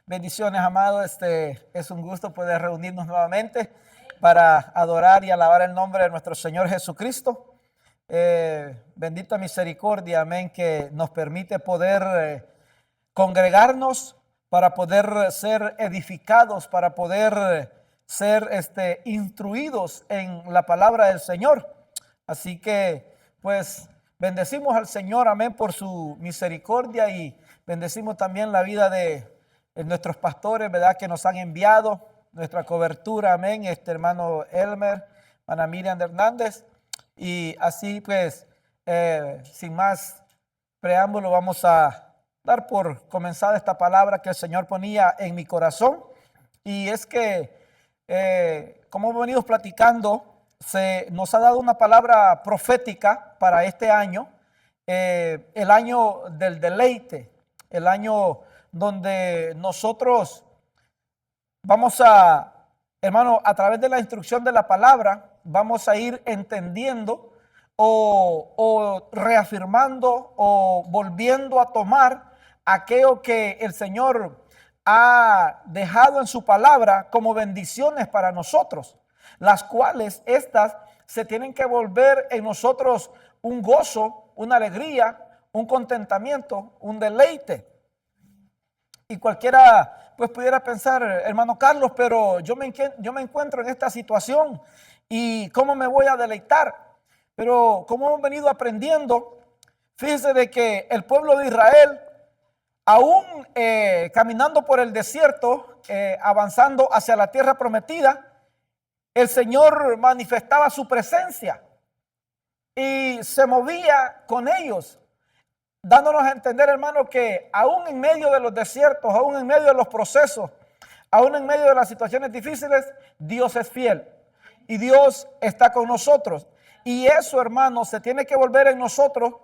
Bendiciones, amado. Es un gusto poder reunirnos nuevamente para adorar y alabar el nombre de nuestro Señor Jesucristo. Bendita misericordia, amén, que nos permite poder congregarnos para poder ser edificados, para poder ser instruidos en la palabra del Señor. Así que, pues, bendecimos al Señor, amén, por su misericordia, y bendecimos también la vida de nuestros pastores, ¿verdad?, que nos han enviado nuestra cobertura, amén, hermano Elmer, hermana Miriam Hernández. Y así pues, sin más preámbulo, vamos a dar por comenzada esta palabra que el Señor ponía en mi corazón. Y es que, como hemos venido platicando, se nos ha dado una palabra profética para este año, el año del deleite, el año donde nosotros vamos a, hermano, a través de la instrucción de la palabra, vamos a ir entendiendo o reafirmando o volviendo a tomar aquello que el Señor ha dejado en su palabra como bendiciones para nosotros, las cuales estas se tienen que volver en nosotros un gozo, una alegría, un contentamiento, un deleite. Y cualquiera pues pudiera pensar, hermano Carlos, pero yo me encuentro en esta situación y ¿cómo me voy a deleitar? Pero como hemos venido aprendiendo, fíjese de que el pueblo de Israel, aún caminando por el desierto, avanzando hacia la tierra prometida, el Señor manifestaba su presencia y se movía con ellos, dándonos a entender, hermano, que aún en medio de los desiertos, aún en medio de los procesos, aún en medio de las situaciones difíciles, Dios es fiel y Dios está con nosotros. Y eso, hermano, se tiene que volver en nosotros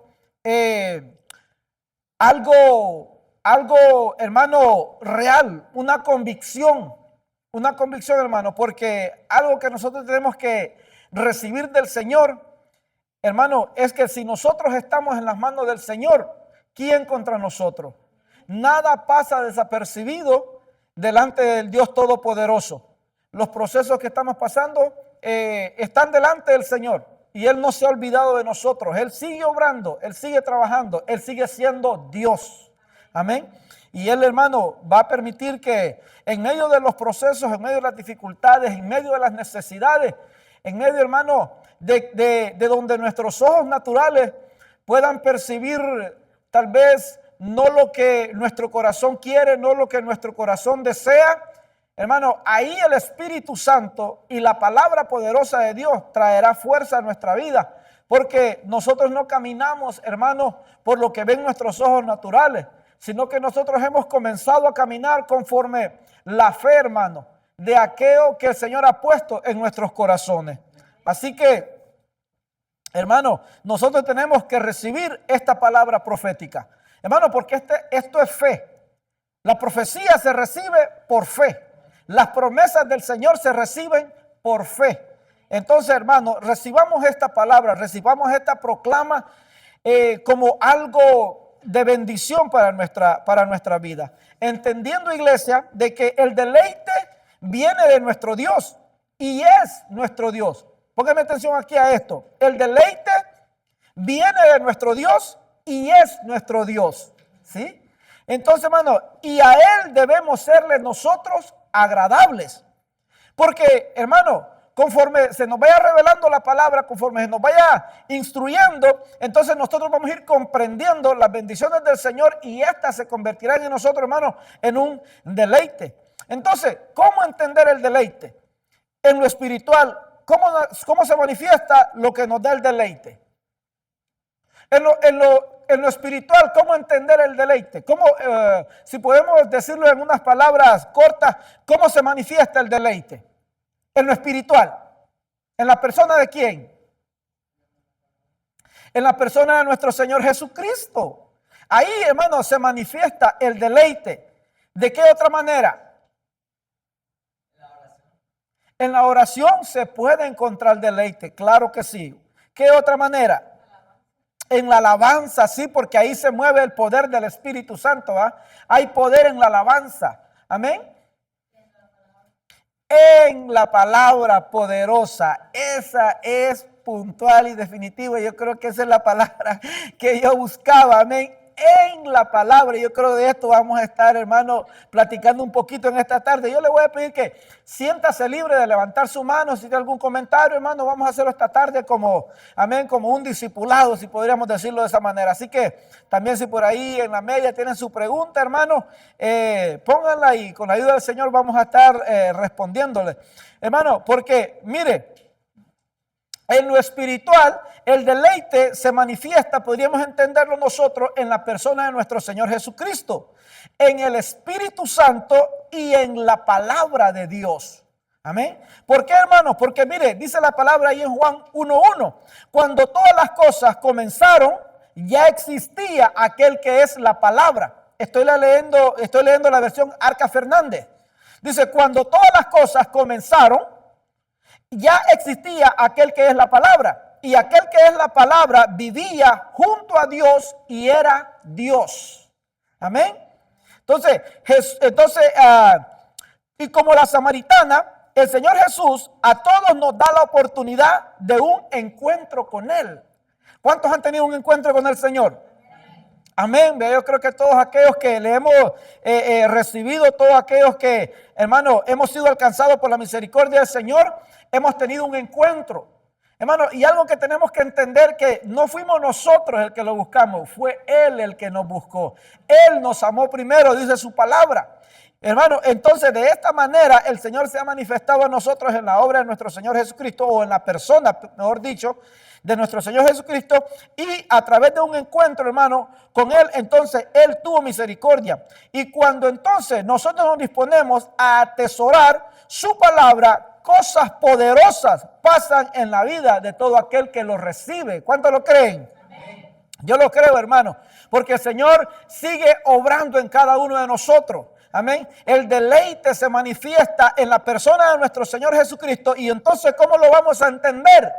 algo, hermano, real, una convicción, hermano, porque algo que nosotros tenemos que recibir del Señor, hermano, es que si nosotros estamos en las manos del Señor, ¿quién contra nosotros? Nada pasa desapercibido delante del Dios Todopoderoso. Los procesos que estamos pasando están delante del Señor y Él no se ha olvidado de nosotros. Él sigue obrando, Él sigue trabajando, Él sigue siendo Dios. Amén. Y Él, hermano, va a permitir que en medio de los procesos, en medio de las dificultades, en medio de las necesidades, en medio, hermano, de donde nuestros ojos naturales puedan percibir tal vez no lo que nuestro corazón quiere, no lo que nuestro corazón desea, hermano, ahí el Espíritu Santo y la palabra poderosa de Dios traerá fuerza a nuestra vida, porque nosotros no caminamos, hermano, por lo que ven nuestros ojos naturales, sino que nosotros hemos comenzado a caminar conforme la fe, hermano, de aquello que el Señor ha puesto en nuestros corazones. Así que, hermano, nosotros tenemos que recibir esta palabra profética, hermano, porque esto es fe. La profecía se recibe por fe. Las promesas del Señor se reciben por fe. Entonces, hermano, recibamos esta palabra, recibamos esta proclama como algo de bendición para nuestra vida. Entendiendo, iglesia, de que el deleite viene de nuestro Dios y es nuestro Dios. Póngame atención aquí a esto. El deleite viene de nuestro Dios y es nuestro Dios. ¿Sí? Entonces, hermano, y a Él debemos serle nosotros agradables. Porque, hermano, conforme se nos vaya revelando la palabra, conforme se nos vaya instruyendo, entonces nosotros vamos a ir comprendiendo las bendiciones del Señor y estas se convertirán en nosotros, hermano, en un deleite. Entonces, ¿cómo entender el deleite? En lo espiritual, ¿cómo se manifiesta lo que nos da el deleite? En lo espiritual, ¿cómo entender el deleite? Si podemos decirlo en unas palabras cortas, ¿cómo se manifiesta el deleite? En lo espiritual. ¿En la persona de quién? En la persona de nuestro Señor Jesucristo. Ahí, hermano, se manifiesta el deleite. ¿De qué otra manera? En la oración se puede encontrar deleite, claro que sí. ¿Qué otra manera? En la alabanza, sí, porque ahí se mueve el poder del Espíritu Santo. Hay poder en la alabanza, Amén. En la palabra poderosa. Esa es puntual y definitiva. Yo creo que esa es la palabra que yo buscaba. Amén. En la palabra. Yo creo de esto vamos a estar, hermano, platicando un poquito en esta tarde. Yo le voy a pedir que siéntase libre de levantar su mano. Si tiene algún comentario, hermano, vamos a hacerlo esta tarde como, amén, como un discipulado, si podríamos decirlo de esa manera. Así que también si por ahí en la media tienen su pregunta, hermano, pónganla y con la ayuda del Señor vamos a estar respondiéndole. Hermano, porque mire, en lo espiritual, el deleite se manifiesta, podríamos entenderlo nosotros, en la persona de nuestro Señor Jesucristo, en el Espíritu Santo y en la palabra de Dios. Amén. ¿Por qué, hermanos? Porque mire, dice la palabra ahí en Juan 1:1, cuando todas las cosas comenzaron, ya existía aquel que es la palabra. Estoy leyendo la versión Arca Fernández. Dice, cuando todas las cosas comenzaron, ya existía aquel que es la palabra, y aquel que es la palabra vivía junto a Dios y era Dios. Amén. Entonces, y como la samaritana, el Señor Jesús a todos nos da la oportunidad de un encuentro con Él. ¿Cuántos han tenido un encuentro con el Señor? Amén. Yo creo que todos aquellos que le hemos recibido, todos aquellos que, hermano, hemos sido alcanzados por la misericordia del Señor, hemos tenido un encuentro. Hermano, y algo que tenemos que entender, que no fuimos nosotros el que lo buscamos, fue Él el que nos buscó. Él nos amó primero, dice su palabra. Hermano, entonces de esta manera el Señor se ha manifestado a nosotros en la obra de nuestro Señor Jesucristo, o en la persona, mejor dicho, de nuestro Señor Jesucristo, y a través de un encuentro, hermano, con Él, entonces Él tuvo misericordia. Y cuando entonces nosotros nos disponemos a atesorar su palabra, cosas poderosas pasan en la vida de todo aquel que lo recibe. ¿Cuántos lo creen? Amén. Yo lo creo, hermano, porque el Señor sigue obrando en cada uno de nosotros. Amén. El deleite se manifiesta en la persona de nuestro Señor Jesucristo. Y entonces, ¿cómo lo vamos a entender?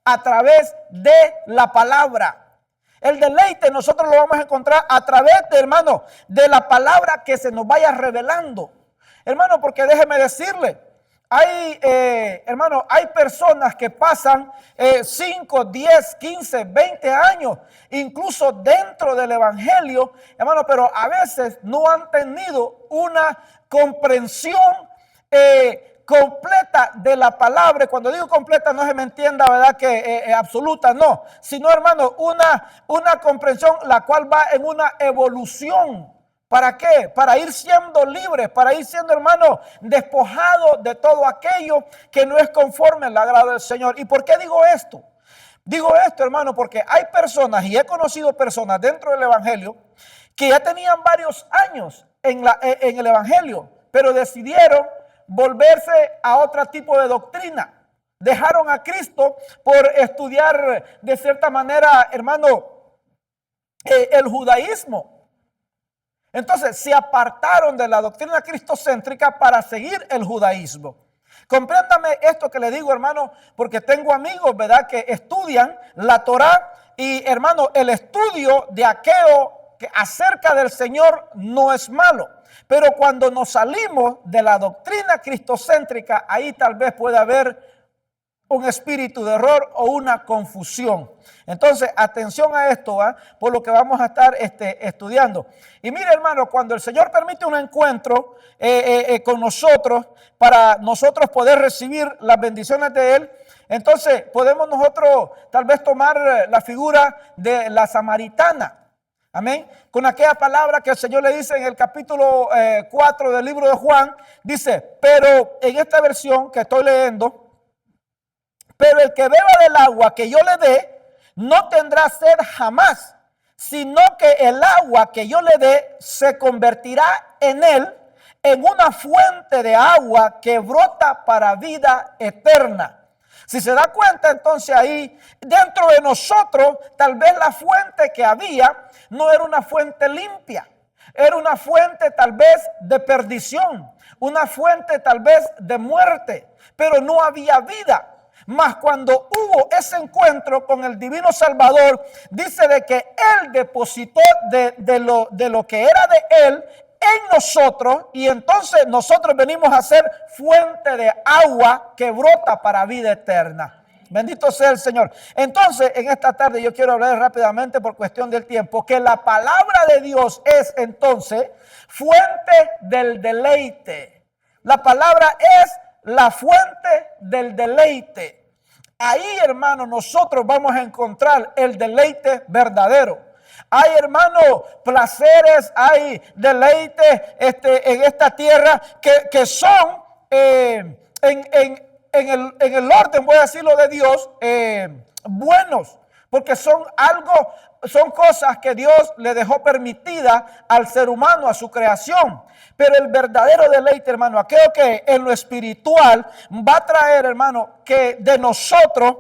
A través de la palabra. El deleite nosotros lo vamos a encontrar a través de, hermano, de la palabra que se nos vaya revelando. Hermano, porque déjeme decirle, hay personas que pasan 5, 10, 15, 20 años, incluso dentro del evangelio, hermano, pero a veces no han tenido una comprensión completa de la palabra. Cuando digo completa, no se me entienda, ¿verdad? Que absoluta, no, sino, hermano, una comprensión la cual va en una evolución. ¿Para qué? Para ir siendo libres, para ir siendo, hermano, despojado de todo aquello que no es conforme al agrado del Señor. ¿Y por qué digo esto? Digo esto, hermano, porque hay personas, y he conocido personas dentro del evangelio, que ya tenían varios años en el evangelio, pero decidieron volverse a otro tipo de doctrina. Dejaron a Cristo por estudiar de cierta manera, hermano, el judaísmo. Entonces se apartaron de la doctrina cristocéntrica para seguir el judaísmo. Compréndame esto que le digo, hermano, porque tengo amigos, ¿verdad?, que estudian la Torá, y, hermano, el estudio de aquello que acerca del Señor no es malo. Pero cuando nos salimos de la doctrina cristocéntrica, ahí tal vez pueda haber un espíritu de error o una confusión. Entonces, atención a esto, por lo que vamos a estar estudiando. Y mire, hermano, cuando el Señor permite un encuentro con nosotros, para nosotros poder recibir las bendiciones de Él, entonces podemos nosotros tal vez tomar la figura de la samaritana. Amén. Con aquella palabra que el Señor le dice en el capítulo 4 del libro de Juan, dice, pero en esta versión que estoy leyendo, pero el que beba del agua que yo le dé, no tendrá sed jamás, sino que el agua que yo le dé se convertirá en él en una fuente de agua que brota para vida eterna. Si se da cuenta, entonces ahí dentro de nosotros, tal vez la fuente que había no era una fuente limpia, era una fuente tal vez de perdición, una fuente tal vez de muerte, pero no había vida. Mas cuando hubo ese encuentro con el divino Salvador, dice de que Él depositó de lo que era de Él en nosotros y entonces nosotros venimos a ser fuente de agua que brota para vida eterna. Bendito sea el Señor. Entonces, en esta tarde yo quiero hablar rápidamente por cuestión del tiempo, que la palabra de Dios es entonces fuente del deleite. La palabra es la fuente del deleite. Ahí, hermano, nosotros vamos a encontrar el deleite verdadero. Hay, hermano, placeres, hay deleites en esta tierra que son en el orden, voy a decirlo, de Dios, buenos, porque son cosas que Dios le dejó permitidas al ser humano, a su creación. Pero el verdadero deleite, hermano, aquello que en lo espiritual va a traer, hermano, que de nosotros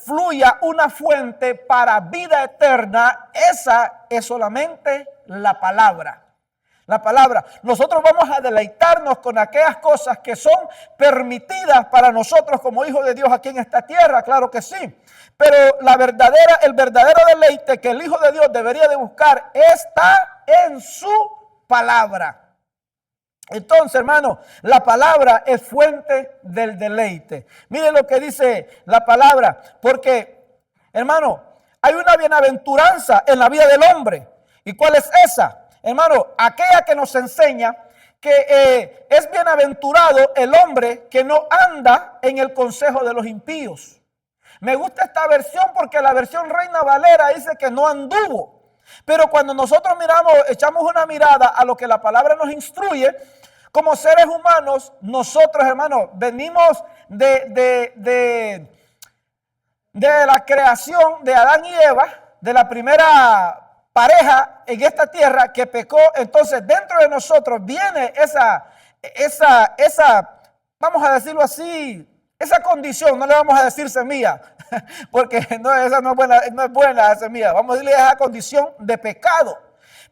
fluya una fuente para vida eterna, esa es solamente la palabra. La palabra. Nosotros vamos a deleitarnos con aquellas cosas que son permitidas para nosotros como hijos de Dios aquí en esta tierra, claro que sí. Pero el verdadero deleite que el Hijo de Dios debería de buscar está en su palabra. Entonces, hermano, la palabra es fuente del deleite. Mire lo que dice la palabra, porque, hermano, hay una bienaventuranza en la vida del hombre. ¿Y cuál es esa? Hermano, aquella que nos enseña que es bienaventurado el hombre que no anda en el consejo de los impíos. Me gusta esta versión porque la versión Reina Valera dice que no anduvo. Pero cuando nosotros echamos una mirada a lo que la palabra nos instruye, como seres humanos, nosotros, hermanos, venimos de la creación de Adán y Eva, de la primera pareja en esta tierra que pecó. Entonces dentro de nosotros viene esa, vamos a decirlo así, esa condición. No le vamos a decir semilla, porque esa no es buena semilla. Vamos a decirle esa condición de pecado.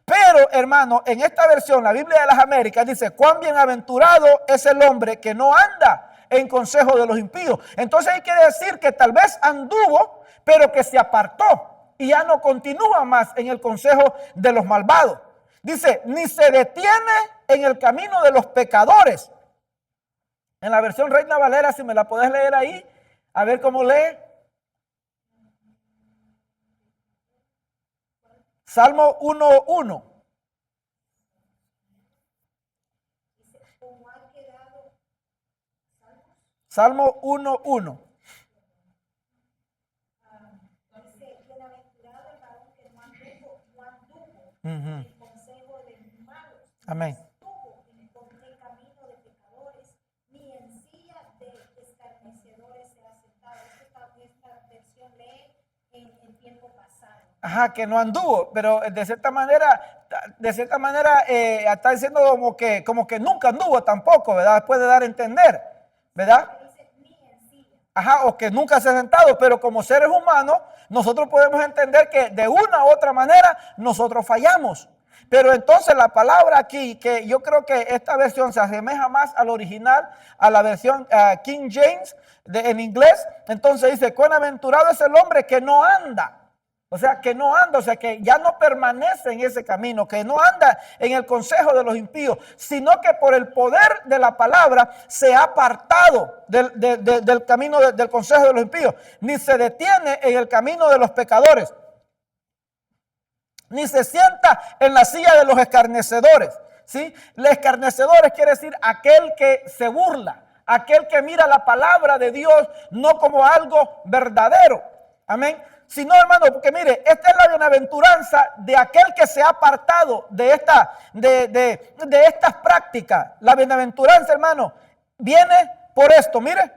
Pero, hermano, en esta versión, la Biblia de las Américas dice: cuán bienaventurado es el hombre que no anda en consejo de los impíos. Entonces ahí quiere decir que tal vez anduvo, pero que se apartó y ya no continúa más en el consejo de los malvados. Dice, ni se detiene en el camino de los pecadores. En la versión Reina Valera, si me la podés leer ahí, a ver cómo lee. Salmo 1:1. Salmo 1:1. El consejo de los malos. Amén. Estuvo en el camino de pecadores, ni en silla de escarnecedores se ha sentado. Esta versión lee en tiempo pasado. Ajá, que no anduvo, pero de cierta manera está diciendo como que nunca anduvo tampoco, ¿verdad? Puede dar a entender, ¿verdad? Ajá, o que nunca se ha sentado, pero como seres humanos, nosotros podemos entender que de una u otra manera nosotros fallamos. Pero entonces la palabra aquí, que yo creo que esta versión se asemeja más al original, a la versión King James en inglés. Entonces dice, cuán aventurado es el hombre que no anda. O sea, que no anda, o sea, que ya no permanece en ese camino, que no anda en el consejo de los impíos, sino que por el poder de la palabra se ha apartado del camino del consejo de los impíos, ni se detiene en el camino de los pecadores, ni se sienta en la silla de los escarnecedores. ¿Sí? Los escarnecedores quiere decir aquel que se burla, aquel que mira la palabra de Dios no como algo verdadero. Amén. Sino, hermano, porque mire, esta es la bienaventuranza de aquel que se ha apartado de estas prácticas. La bienaventuranza, hermano, viene por esto, mire.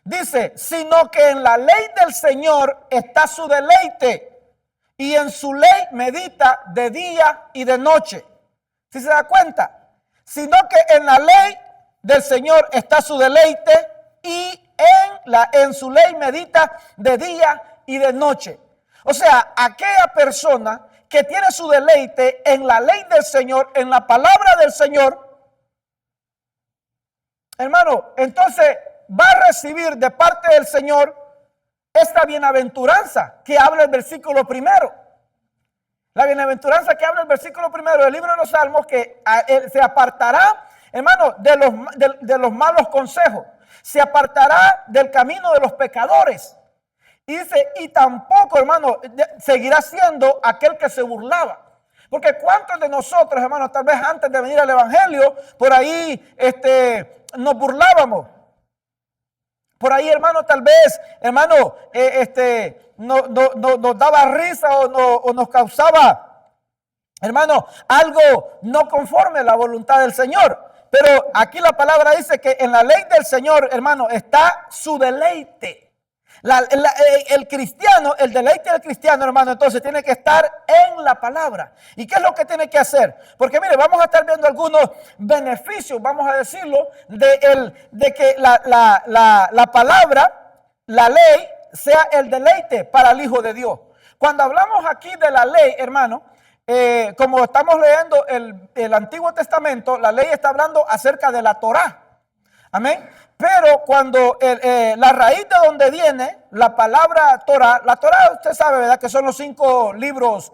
Dice, sino que en la ley del Señor está su deleite, y en su ley medita de día y de noche. ¿Sí se da cuenta? Sino que en la ley del Señor está su deleite, y en su ley medita de día y de noche. O sea, aquella persona que tiene su deleite en la ley del Señor, en la palabra del Señor, hermano, entonces va a recibir de parte del Señor esta bienaventuranza que habla el versículo 1. La bienaventuranza que habla el versículo primero del libro de los Salmos, que se apartará, hermano, de los malos consejos. Se apartará del camino de los pecadores. Y dice, y tampoco, hermano, seguirá siendo aquel que se burlaba. Porque cuántos de nosotros, hermano, tal vez antes de venir al evangelio, por ahí nos burlábamos. Por ahí, hermano, tal vez, hermano, nos daba risa o nos causaba, hermano, algo no conforme a la voluntad del Señor. Pero aquí la palabra dice que en la ley del Señor, hermano, está su deleite. El cristiano, el deleite del cristiano, hermano, entonces tiene que estar en la palabra. ¿Y qué es lo que tiene que hacer? Porque mire, vamos a estar viendo algunos beneficios, vamos a decirlo, de que la palabra, la ley, sea el deleite para el Hijo de Dios. Cuando hablamos aquí de la ley, hermano, como estamos leyendo el Antiguo Testamento, la ley está hablando acerca de la Torá. Amén. Pero cuando la raíz de donde viene la palabra Torah, la Torah usted sabe, ¿verdad? Que son los 5 libros,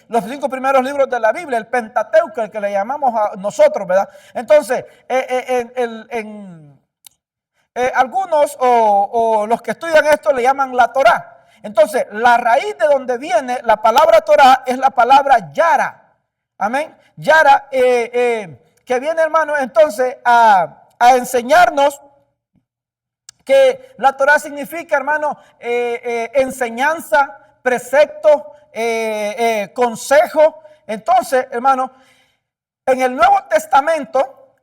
los 5 primeros libros de la Biblia, el Pentateuco, el que le llamamos a nosotros, ¿verdad? Entonces, algunos o los que estudian esto le llaman la Torah. Entonces, la raíz de donde viene la palabra Torah es la palabra Yara. Amén. Yara, que viene, hermano, entonces a enseñarnos que la Torah significa, hermano, enseñanza, precepto, consejo. Entonces, hermano, en el Nuevo Testamento,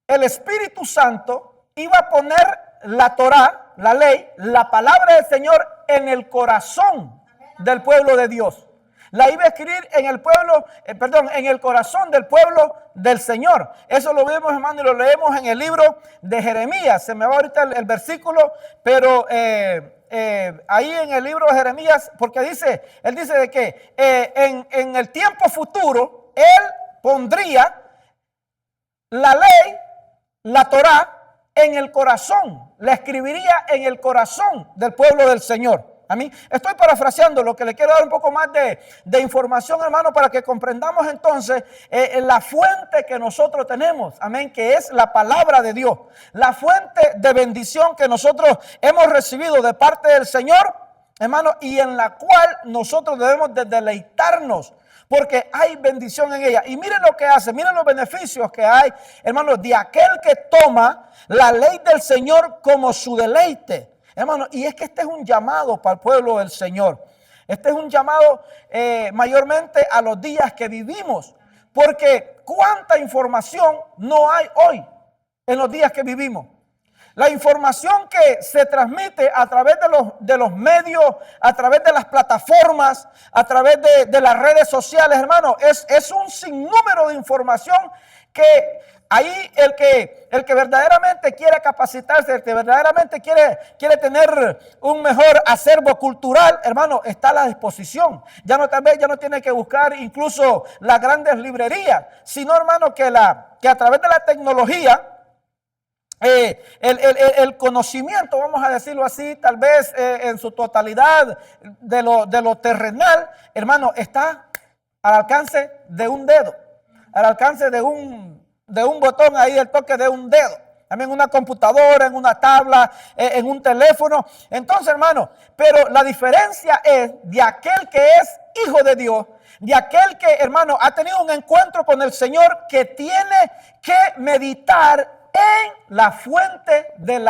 el Espíritu Santo iba a poner la Torah, la ley, la palabra del Señor en el corazón del pueblo de Dios. La iba a escribir en el pueblo, en el corazón del pueblo del Señor. Eso lo vemos, hermano, y lo leemos en el libro de Jeremías. Se me va ahorita el versículo, pero ahí en el libro de Jeremías, porque él dice de que en el tiempo futuro, él pondría la ley, la Torá, en el corazón, la escribiría en el corazón del pueblo del Señor. A mí, estoy parafraseando, lo que le quiero dar un poco más de información, hermano, para que comprendamos entonces la fuente que nosotros tenemos, amén, que es la palabra de Dios, la fuente de bendición que nosotros hemos recibido de parte del Señor, hermano, y en la cual nosotros debemos de deleitarnos, porque hay bendición en ella. Y miren lo que hace, miren los beneficios que hay, hermano, de aquel que toma la ley del Señor como su deleite. Hermano, y es que este es un llamado para el pueblo del Señor. Este es un llamado mayormente a los días que vivimos. Porque cuánta información no hay hoy en los días que vivimos. La información que se transmite a través de los medios, a través de las plataformas, a través de las redes sociales, hermano, es un sinnúmero de información que ahí el que verdaderamente quiere capacitarse, el que verdaderamente quiere tener un mejor acervo cultural, hermano, está a la disposición. Tal vez ya no tiene que buscar incluso las grandes librerías, sino, hermano, que a través de la tecnología, el conocimiento, vamos a decirlo así, tal vez en su totalidad de lo terrenal, hermano, está al alcance de un dedo, al alcance de un botón ahí, el toque de un dedo. También en una computadora, en una tabla, en un teléfono. Entonces, hermano, pero la diferencia es de aquel que es hijo de Dios, de aquel que, hermano, ha tenido un encuentro con el Señor, que tiene que meditar en la fuente del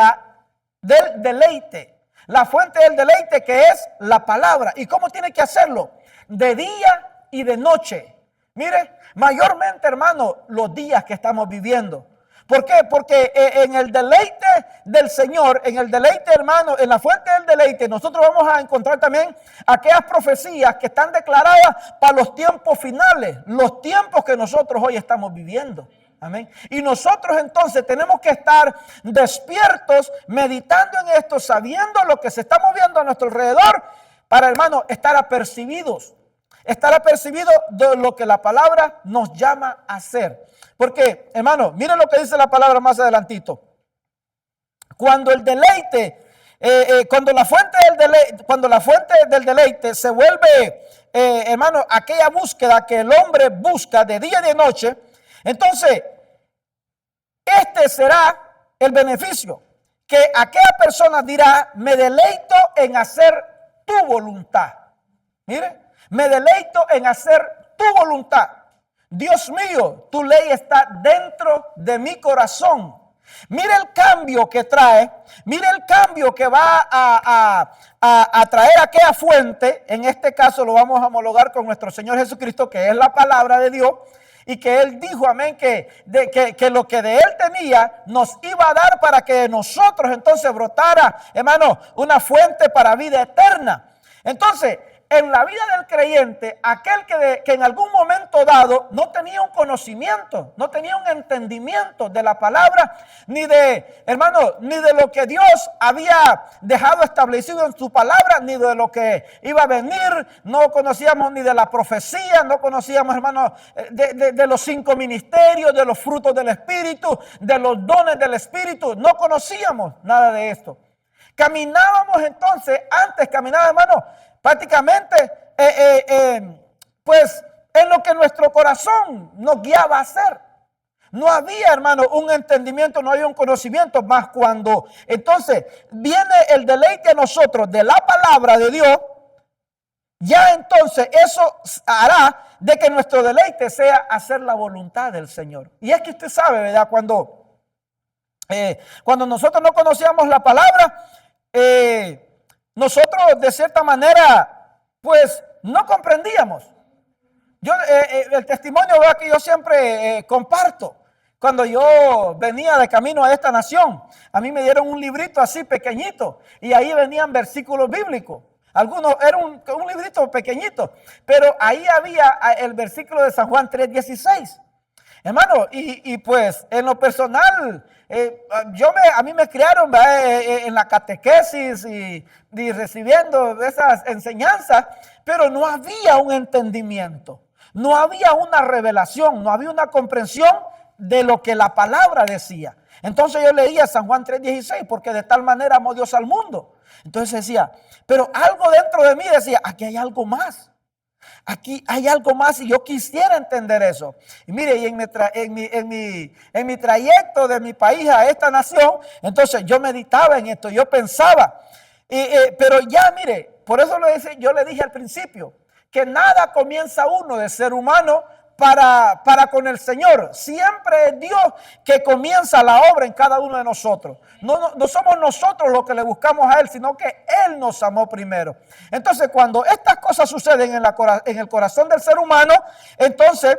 deleite. La fuente del deleite, que es la palabra. ¿Y cómo tiene que hacerlo? De día y de noche. Mire, mayormente, hermano, los días que estamos viviendo. ¿Por qué? Porque en el deleite del Señor, en el deleite, hermano, en la fuente del deleite, nosotros vamos a encontrar también aquellas profecías que están declaradas para los tiempos finales, los tiempos que nosotros hoy estamos viviendo. Amén. Y nosotros entonces tenemos que estar despiertos, meditando en esto, sabiendo lo que se está moviendo a nuestro alrededor, para, hermano, estar apercibidos de lo que la palabra nos llama a hacer. Porque, hermano, miren lo que dice la palabra más adelantito. Cuando el deleite cuando la fuente del deleite se vuelve, hermano, aquella búsqueda que el hombre busca de día y de noche, entonces este será el beneficio, que aquella persona dirá, me deleito en hacer tu voluntad. Mire, me deleito en hacer tu voluntad. Dios mío, tu ley está dentro de mi corazón. Mire el cambio que trae, mire el cambio que va a traer aquella fuente. En este caso lo vamos a homologar con nuestro Señor Jesucristo, que es la palabra de Dios. Y que Él dijo, amén, que lo que de Él tenía nos iba a dar para que de nosotros entonces brotara, hermano, una fuente para vida eterna. Entonces, en la vida del creyente, aquel que en algún momento dado no tenía un conocimiento, no tenía un entendimiento de la palabra, ni de lo que Dios había dejado establecido en su palabra, ni de lo que iba a venir, no conocíamos ni de la profecía, no conocíamos, hermano, de los 5 ministerios, de los frutos del Espíritu, de los dones del Espíritu, no conocíamos nada de esto. Caminábamos entonces, hermano, prácticamente, pues en lo que nuestro corazón nos guiaba a hacer. No había, hermano, un entendimiento, no había un conocimiento, más cuando entonces viene el deleite a nosotros de la palabra de Dios, ya entonces eso hará de que nuestro deleite sea hacer la voluntad del Señor. Y es que usted sabe, ¿verdad? Cuando nosotros no conocíamos la palabra, nosotros de cierta manera pues no comprendíamos. Yo el testimonio que yo siempre comparto, cuando yo venía de camino a esta nación, a mí me dieron un librito así pequeñito y ahí venían versículos bíblicos. Algunos era un librito pequeñito, pero ahí había el versículo de San Juan 3:16. Hermano, y pues en lo personal, a mí me criaron en la catequesis y recibiendo esas enseñanzas, pero no había un entendimiento, no había una revelación, no había una comprensión de lo que la palabra decía. Entonces yo leía San Juan 3:16, porque de tal manera amó Dios al mundo. Entonces decía, pero algo dentro de mí decía, aquí hay algo más. Aquí hay algo más y yo quisiera entender eso. Y mire, y en mi trayecto de mi país a esta nación, entonces yo meditaba en esto, yo pensaba. Pero ya, mire, por eso yo le dije al principio, que nada comienza uno de ser humano para con el Señor. Siempre es Dios que comienza la obra en cada uno de nosotros. No somos nosotros los que le buscamos a Él, sino que Él nos amó primero. Entonces, cuando estas cosas suceden en el corazón del ser humano, entonces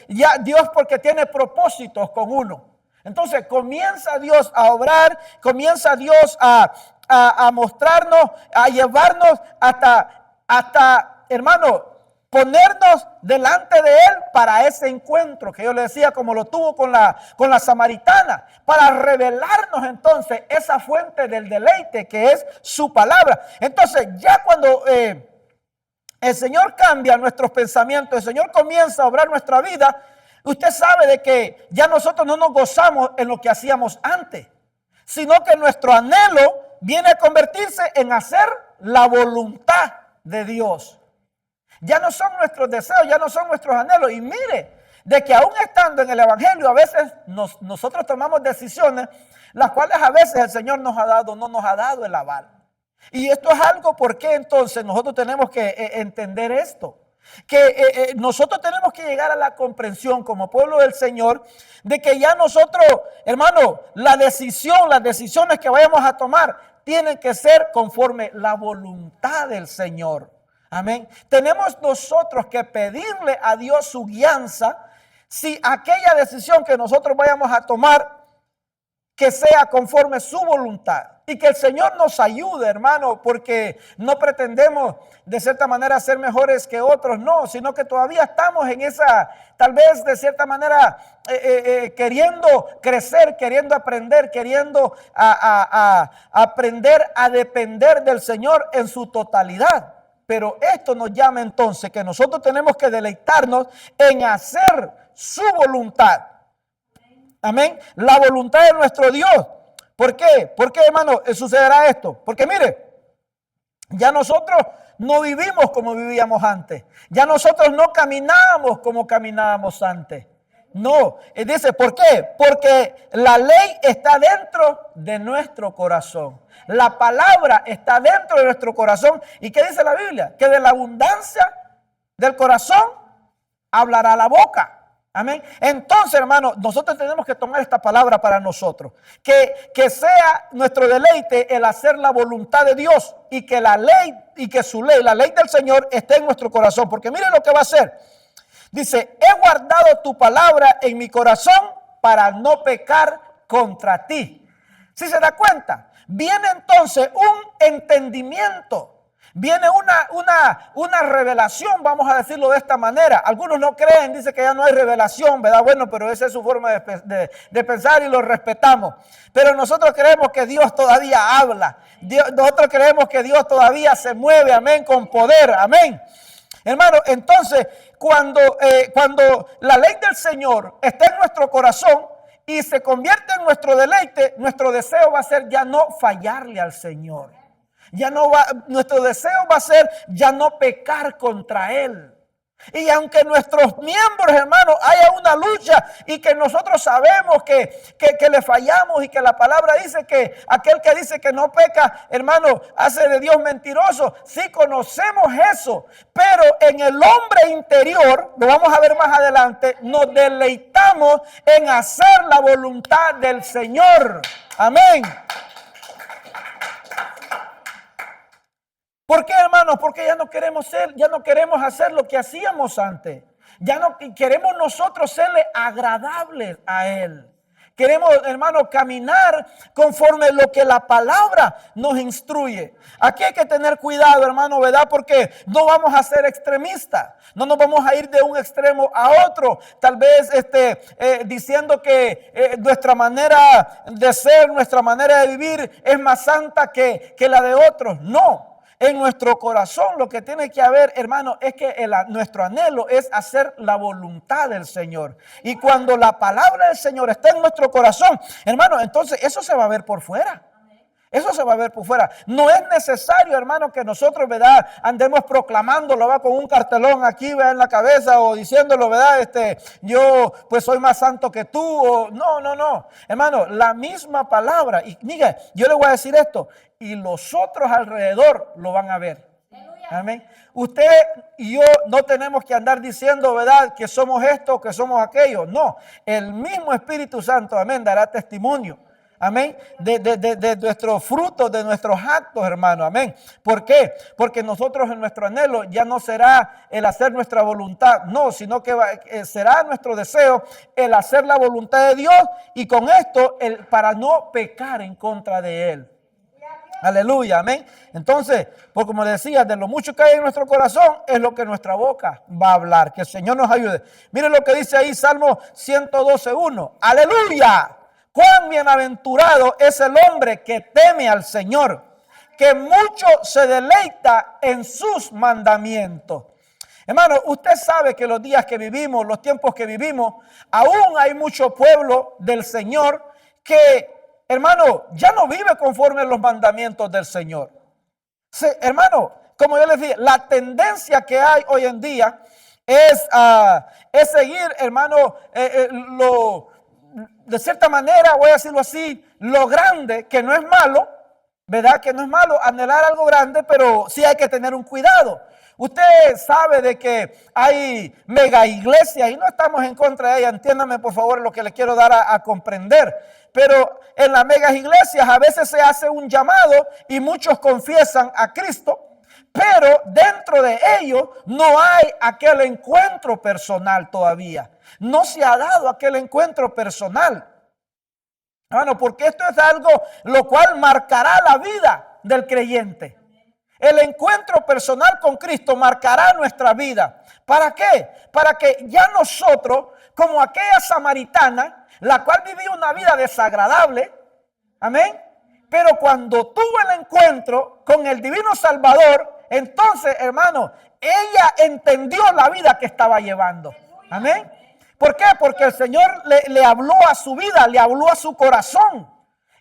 ya Dios, porque tiene propósitos con uno. Entonces comienza Dios a obrar, comienza Dios a mostrarnos, a llevarnos hasta, hermano, ponernos delante de Él para ese encuentro que yo le decía, como lo tuvo con la samaritana, para revelarnos entonces esa fuente del deleite que es su palabra. Entonces ya cuando el Señor cambia nuestros pensamientos, el Señor comienza a obrar nuestra vida, usted sabe de que ya nosotros no nos gozamos en lo que hacíamos antes, sino que nuestro anhelo viene a convertirse en hacer la voluntad de Dios. Ya no son nuestros deseos, ya no son nuestros anhelos. Y mire, de que aún estando en el Evangelio, a veces nosotros tomamos decisiones, las cuales a veces el Señor no nos ha dado el aval. Y esto es algo, ¿por qué entonces nosotros tenemos que entender esto? Que nosotros tenemos que llegar a la comprensión como pueblo del Señor, de que ya nosotros, hermano, las decisiones que vayamos a tomar, tienen que ser conforme la voluntad del Señor. Amén. Tenemos nosotros que pedirle a Dios su guianza, si aquella decisión que nosotros vayamos a tomar, que sea conforme su voluntad. Y que el Señor nos ayude, hermano, porque no pretendemos de cierta manera ser mejores que otros, no, sino que todavía estamos en esa, tal vez de cierta manera, queriendo crecer, queriendo aprender, queriendo aprender a depender del Señor en su totalidad. Pero esto nos llama entonces que nosotros tenemos que deleitarnos en hacer su voluntad. Amén. La voluntad de nuestro Dios. ¿Por qué? ¿Por qué, hermano, sucederá esto? Porque mire, ya nosotros no vivimos como vivíamos antes. Ya nosotros no caminamos como caminábamos antes. No, dice, ¿por qué? Porque la ley está dentro de nuestro corazón. La palabra está dentro de nuestro corazón. ¿Y qué dice la Biblia? Que de la abundancia del corazón hablará la boca. Amén. Entonces, hermano, nosotros tenemos que tomar esta palabra para nosotros. Que sea nuestro deleite el hacer la voluntad de Dios y que la ley y que su ley, la ley del Señor, esté en nuestro corazón. Porque miren lo que va a hacer. Dice, he guardado tu palabra en mi corazón para no pecar contra ti. ¿Sí se da cuenta? Viene entonces un entendimiento. Viene una revelación, vamos a decirlo de esta manera. Algunos no creen, dicen que ya no hay revelación, ¿verdad? Bueno, pero esa es su forma de pensar y lo respetamos. Pero nosotros creemos que Dios todavía habla. Nosotros creemos que Dios todavía se mueve, amén, con poder, amén. Hermano, entonces, cuando la ley del Señor está en nuestro corazón y se convierte en nuestro deleite, nuestro deseo va a ser ya no fallarle al Señor. Nuestro deseo va a ser ya no pecar contra Él. Y aunque nuestros miembros, hermanos, haya una lucha y que nosotros sabemos que le fallamos y que la palabra dice que aquel que dice que no peca, hermano, hace de Dios mentiroso. Sí conocemos eso, pero en el hombre interior, lo vamos a ver más adelante, nos deleitamos en hacer la voluntad del Señor. Amén. ¿Por qué, hermanos? Porque ya no queremos hacer lo que hacíamos antes. Ya no queremos nosotros serle agradables a Él. Queremos, hermanos, caminar conforme lo que la palabra nos instruye. Aquí hay que tener cuidado, hermano, ¿verdad? Porque no vamos a ser extremistas. No nos vamos a ir de un extremo a otro. Tal vez diciendo que nuestra manera de ser, nuestra manera de vivir es más santa que la de otros. No. En nuestro corazón lo que tiene que haber, hermano, es que nuestro anhelo es hacer la voluntad del Señor. Y cuando la palabra del Señor está en nuestro corazón, hermano, entonces eso se va a ver por fuera. Eso se va a ver por fuera. No es necesario, hermano, que nosotros, ¿verdad?, andemos proclamándolo, ¿va?, con un cartelón aquí, ¿verdad?, en la cabeza, o diciéndolo, ¿verdad?, yo pues soy más santo que tú, o no. Hermano, la misma palabra. Y mire, yo le voy a decir esto, y los otros alrededor lo van a ver. Amén. Usted y yo no tenemos que andar diciendo, ¿verdad?, que somos esto, que somos aquello. No, el mismo Espíritu Santo, amén, dará testimonio. Amén, de nuestros frutos, de nuestros actos, hermano, amén. ¿Por qué? Porque nosotros en nuestro anhelo ya no será el hacer nuestra voluntad, no, sino que será nuestro deseo el hacer la voluntad de Dios y con esto para no pecar en contra de Él. Aleluya, amén. Entonces, pues como decía, de lo mucho que hay en nuestro corazón es lo que nuestra boca va a hablar. Que el Señor nos ayude. Miren lo que dice ahí Salmo 112:1. Aleluya. Cuán bienaventurado es el hombre que teme al Señor, que mucho se deleita en sus mandamientos. Hermano, usted sabe que los días que vivimos, los tiempos que vivimos, aún hay mucho pueblo del Señor que, hermano, ya no vive conforme a los mandamientos del Señor. Sí, hermano, como yo les dije, la tendencia que hay hoy en día es seguir, hermano, de cierta manera, voy a decirlo así, lo grande, que no es malo, ¿verdad? Que no es malo anhelar algo grande, pero sí hay que tener un cuidado. Usted sabe de que hay mega iglesias y no estamos en contra de ellas, entiéndame por favor lo que le quiero dar a comprender. Pero en las mega iglesias a veces se hace un llamado y muchos confiesan a Cristo, pero dentro de ellos no hay aquel encuentro personal todavía. No se ha dado aquel encuentro personal. Bueno, porque esto es algo lo cual marcará la vida del creyente. El encuentro personal con Cristo marcará nuestra vida. ¿Para qué? Para que ya nosotros, como aquella samaritana, la cual vivía una vida desagradable, amén, pero cuando tuvo el encuentro con el divino Salvador, entonces, hermano, ella entendió la vida que estaba llevando. Amén. ¿Por qué? Porque el Señor le habló a su vida, le habló a su corazón.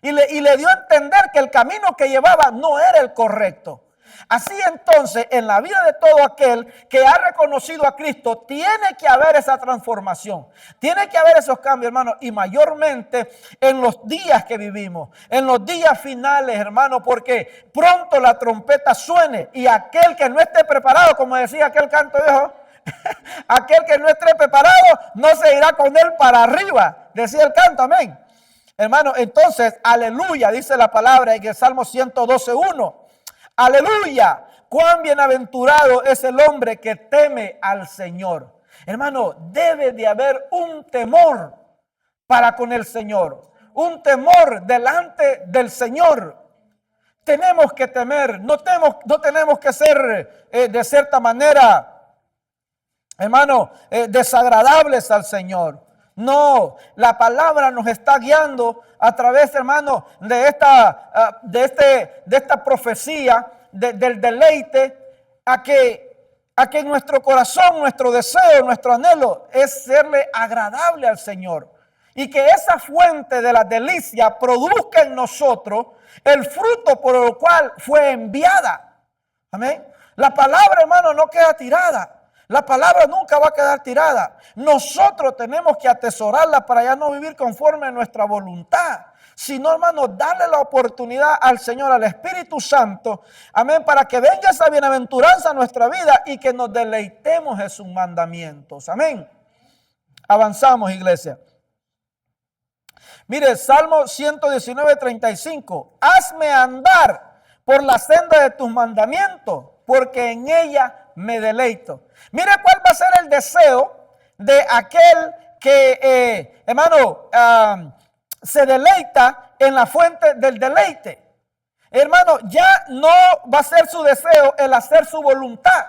y le dio a entender que el camino que llevaba no era el correcto. Así entonces, en la vida de todo aquel que ha reconocido a Cristo, tiene que haber esa transformación, tiene que haber esos cambios, hermano, y mayormente en los días que vivimos, en los días finales, hermano, porque pronto la trompeta suene y aquel que no esté preparado, como decía aquel canto viejo, aquel que no esté preparado no se irá con él para arriba, decía el canto, amén. Hermano, entonces, aleluya, dice la palabra en el Salmo 112:1. Aleluya, cuán bienaventurado es el hombre que teme al Señor. Hermano, debe de haber un temor para con el Señor, un temor delante del Señor. Tenemos que temer, no tenemos que ser de cierta manera, hermano, desagradables al Señor. No, la palabra nos está guiando a través, hermano, de esta profecía del deleite, a que nuestro corazón, nuestro deseo, nuestro anhelo es serle agradable al Señor. Y que esa fuente de la delicia produzca en nosotros el fruto por el cual fue enviada. Amén. La palabra, hermano, no queda tirada. La palabra nunca va a quedar tirada. Nosotros tenemos que atesorarla para ya no vivir conforme a nuestra voluntad, sino, hermano, darle la oportunidad al Señor, al Espíritu Santo, amén, para que venga esa bienaventuranza a nuestra vida y que nos deleitemos en sus mandamientos, amén. Avanzamos, iglesia. Mire, Salmo 119:35. Hazme andar por la senda de tus mandamientos, porque en ella me deleito. Mire cuál va a ser el deseo de aquel que, hermano, se deleita en la fuente del deleite. Hermano, ya no va a ser su deseo el hacer su voluntad.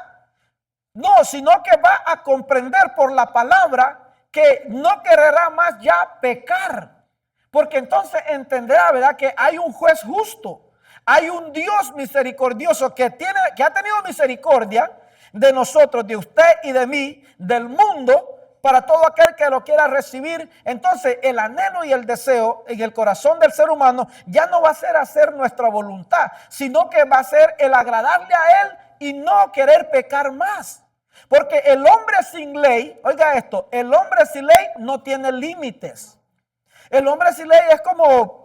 No, sino que va a comprender por la palabra que no querrá más ya pecar. Porque entonces entenderá, ¿verdad?, que hay un juez justo. Hay un Dios misericordioso que ha tenido misericordia de nosotros, de usted y de mí, del mundo, para todo aquel que lo quiera recibir. Entonces el anhelo y el deseo en el corazón del ser humano ya no va a ser hacer nuestra voluntad, sino que va a ser el agradarle a Él y no querer pecar más. Porque el hombre sin ley, oiga esto, el hombre sin ley no tiene límites. El hombre sin ley es como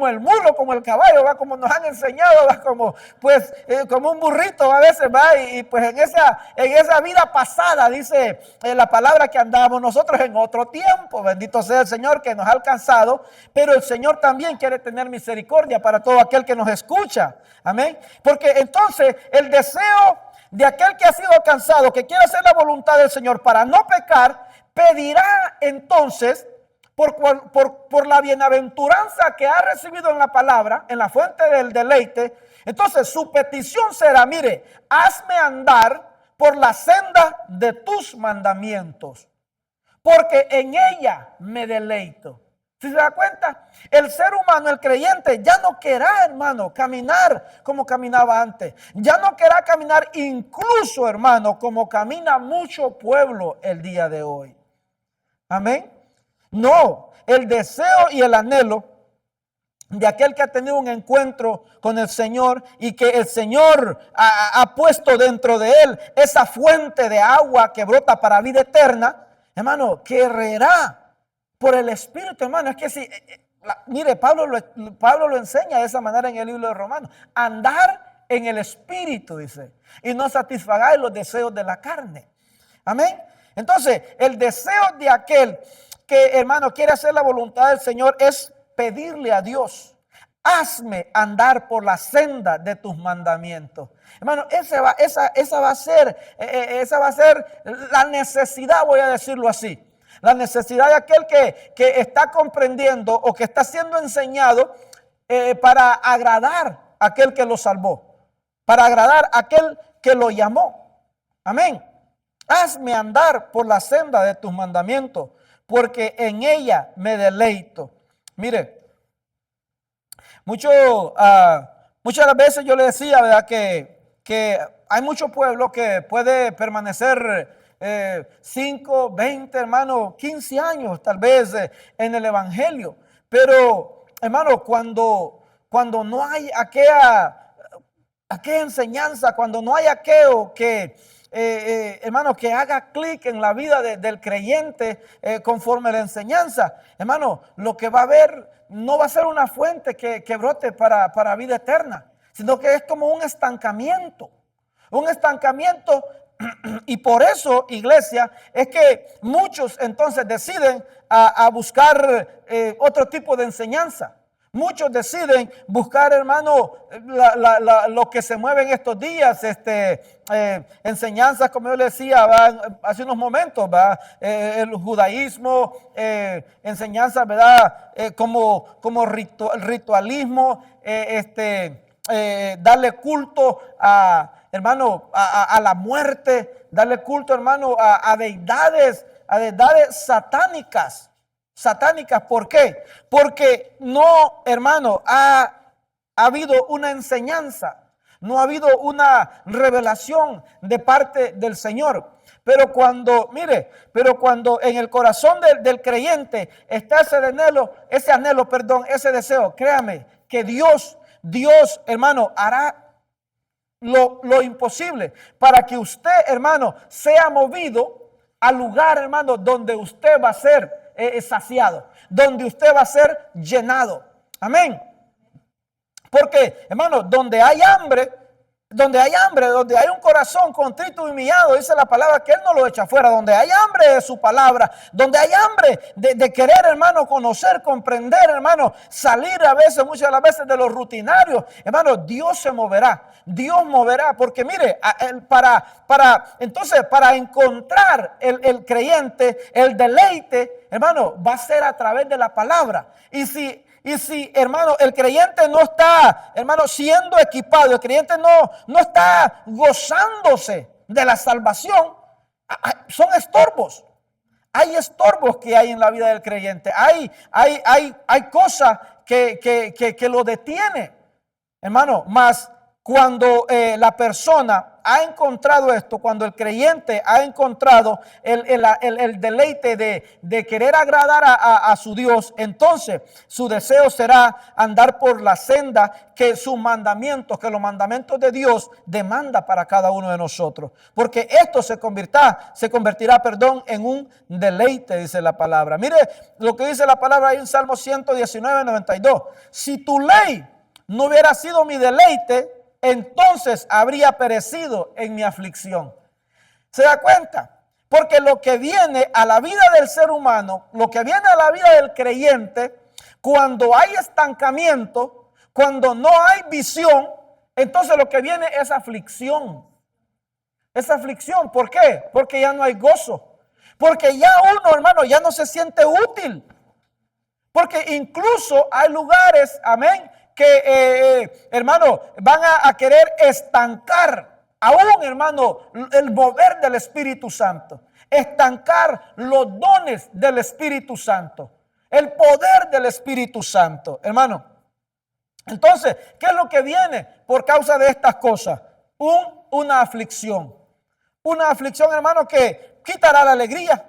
el mulo, como el caballo, ¿va? Como nos han enseñado, ¿va? Como un burrito a veces, ¿va? Y pues en esa vida pasada, dice la palabra, que andábamos nosotros en otro tiempo. Bendito sea el Señor que nos ha alcanzado, pero el Señor también quiere tener misericordia para todo aquel que nos escucha. Amén. Porque entonces el deseo de aquel que ha sido alcanzado, que quiere hacer la voluntad del Señor para no pecar, pedirá entonces por la bienaventuranza que ha recibido en la palabra, en la fuente del deleite. Entonces su petición será, mire, hazme andar por la senda de tus mandamientos, porque en ella me deleito. ¿Sí se da cuenta? El ser humano, el creyente, ya no querrá, hermano, caminar como caminaba antes. Ya no querrá caminar incluso, hermano, como camina mucho pueblo el día de hoy. Amén. No, el deseo y el anhelo de aquel que ha tenido un encuentro con el Señor y que el Señor ha puesto dentro de él esa fuente de agua que brota para vida eterna, hermano, querrá por el Espíritu, hermano. Es que si, mire, Pablo lo enseña de esa manera en el libro de Romanos. Andar en el Espíritu, dice, y no satisfagáis los deseos de la carne. Amén. Entonces, el deseo de aquel que, hermano, quiere hacer la voluntad del Señor es pedirle a Dios: hazme andar por la senda de tus mandamientos. Hermano, esa va a ser la necesidad, voy a decirlo así. La necesidad de aquel que está comprendiendo o que está siendo enseñado para agradar a aquel que lo salvó, para agradar a aquel que lo llamó. Amén. Hazme andar por la senda de tus mandamientos, porque en ella me deleito. Mire, muchas veces yo le decía, ¿verdad?, que hay mucho pueblo que puede permanecer 5, 20, hermano, 15 años tal vez en el evangelio, pero hermano, cuando no hay aquella enseñanza, cuando no hay aquello que, hermano, que haga clic en la vida del creyente conforme a la enseñanza, hermano, lo que va a haber no va a ser una fuente que brote para vida eterna, sino que es como un estancamiento. Un estancamiento. Y por eso, iglesia, es que muchos entonces deciden a buscar otro tipo de enseñanza. Muchos deciden buscar, hermano, lo que se mueve en estos días, enseñanzas, como yo le decía hace unos momentos, el judaísmo, enseñanzas, ¿verdad? Como ritualismo, darle culto hermano, a la muerte, darle culto, hermano, a deidades satánicas. Satánicas, ¿por qué? Porque no, hermano, ha habido una enseñanza, no ha habido una revelación de parte del Señor. Pero cuando en el corazón del creyente está ese deseo, créame, que Dios, hermano, hará lo imposible para que usted, hermano, sea movido al lugar, hermano, donde usted va a ser saciado, donde usted va a ser llenado. Amén. Porque, hermano, donde hay hambre, donde hay un corazón contrito y humillado, dice la palabra que Él no lo echa fuera. Donde hay hambre de su palabra, donde hay hambre de querer, hermano, conocer, comprender, hermano, salir muchas de las veces de los rutinarios, hermano, Dios se moverá. Dios moverá, porque mire, entonces para encontrar el creyente, el deleite, hermano, va a ser a través de la palabra. Y si, hermano, el creyente no está, hermano, siendo equipado, el creyente no está gozándose de la salvación, son estorbos. Hay estorbos que hay en la vida del creyente. Hay cosas que lo detiene, hermano, más cuando la persona ha encontrado esto, cuando el creyente ha encontrado el deleite de querer agradar a su Dios, entonces su deseo será andar por la senda que los mandamientos de Dios demanda para cada uno de nosotros. Porque esto se convertirá, en un deleite, dice la palabra. Mire lo que dice la palabra ahí en Salmo 119, 92. Si tu ley no hubiera sido mi deleite, entonces habría perecido en mi aflicción. ¿Se da cuenta? Porque lo que viene a la vida del ser humano, lo que viene a la vida del creyente, cuando hay estancamiento, cuando no hay visión, entonces lo que viene es aflicción. Es aflicción. ¿Por qué? Porque ya no hay gozo. Porque ya uno, hermano, ya no se siente útil. Porque incluso hay lugares, amén, que, hermano, van a querer estancar aún, hermano, el mover del Espíritu Santo. Estancar los dones del Espíritu Santo. El poder del Espíritu Santo, hermano. Entonces, ¿qué es lo que viene por causa de estas cosas? Una aflicción. Una aflicción, hermano, que quitará la alegría,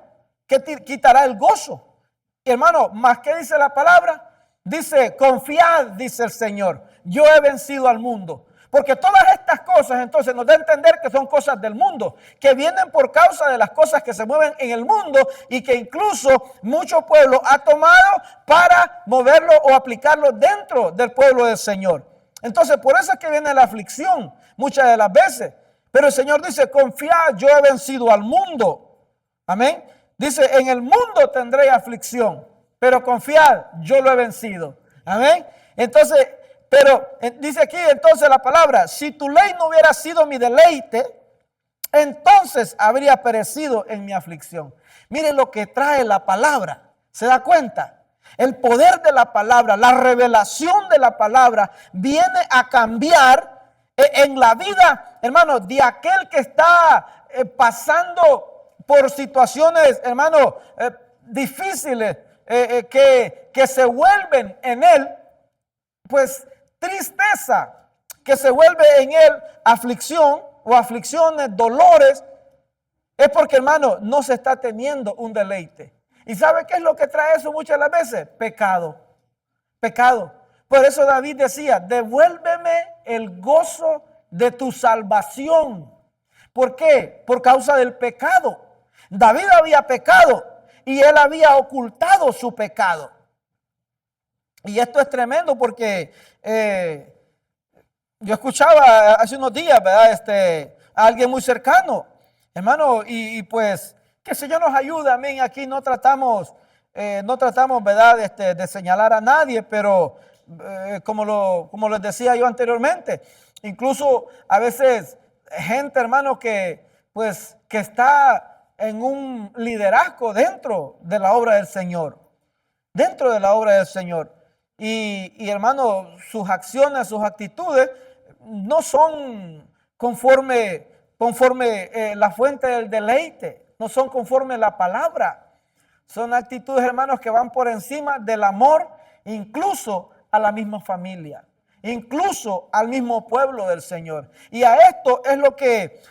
que quitará el gozo. Hermano, ¿más qué dice la palabra? Dice, confiad, dice el Señor, yo he vencido al mundo. Porque todas estas cosas entonces nos da a entender que son cosas del mundo, que vienen por causa de las cosas que se mueven en el mundo y que incluso mucho pueblo ha tomado para moverlo o aplicarlo dentro del pueblo del Señor. Entonces, por eso es que viene la aflicción muchas de las veces. Pero el Señor dice, confiad, yo he vencido al mundo. Amén. Dice, en el mundo tendré aflicción, pero confiad, yo lo he vencido. Amén. Entonces, pero dice aquí entonces la palabra, si tu ley no hubiera sido mi deleite, entonces habría perecido en mi aflicción. Miren lo que trae la palabra. ¿Se da cuenta? El poder de la palabra, la revelación de la palabra viene a cambiar en la vida, hermano, de aquel que está pasando por situaciones, hermano, difíciles, que se vuelven en él, pues tristeza, que se vuelve en él aflicción o aflicciones, dolores, es porque, hermano, no se está teniendo un deleite. ¿Y sabe qué es lo que trae eso muchas de las veces? Pecado. Pecado. Por eso David decía, devuélveme el gozo de tu salvación. ¿Por qué? Por causa del pecado. David había pecado y él había ocultado su pecado. Y esto es tremendo porque yo escuchaba hace unos días, ¿verdad? A alguien muy cercano, hermano, y pues que el Señor nos ayude, amén. Aquí no tratamos, ¿verdad? De señalar a nadie, pero como les decía yo anteriormente, incluso a veces gente, hermano, que está en un liderazgo dentro de la obra del Señor, dentro de la obra del Señor. Y hermano, sus acciones, sus actitudes no son conforme la fuente del deleite, no son conforme la palabra. Son actitudes, hermanos, que van por encima del amor, incluso a la misma familia, incluso al mismo pueblo del Señor. Y a esto es lo que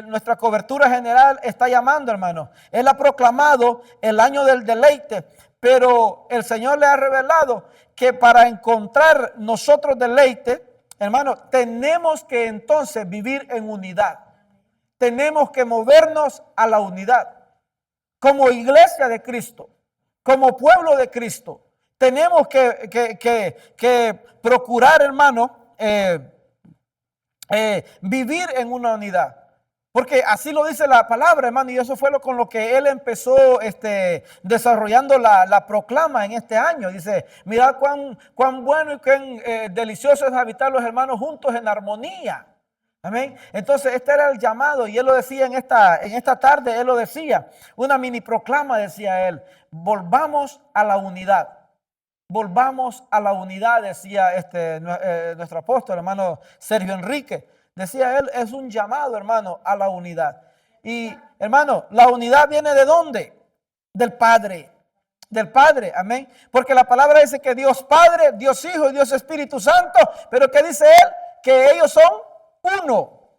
nuestra cobertura general está llamando, hermano. Él ha proclamado el año del deleite, pero el Señor le ha revelado que para encontrar nosotros deleite, hermano, tenemos que entonces vivir en unidad. Tenemos que movernos a la unidad. Como iglesia de Cristo, como pueblo de Cristo, tenemos que procurar, hermano, vivir en una unidad. Porque así lo dice la palabra, hermano, y eso fue con lo que él empezó desarrollando la proclama en este año. Dice, mirad cuán bueno y cuán delicioso es habitar los hermanos juntos en armonía. Amén. Entonces este era el llamado y él lo decía en esta tarde, él lo decía, una mini proclama decía él, volvamos a la unidad. Volvamos a la unidad, decía nuestro apóstol, hermano Sergio Enrique. Decía él, es un llamado, hermano, a la unidad. Y, hermano, la unidad viene ¿de dónde? Del Padre. Del Padre, amén. Porque la palabra dice que Dios Padre, Dios Hijo y Dios Espíritu Santo. Pero ¿qué dice él? Que ellos son uno.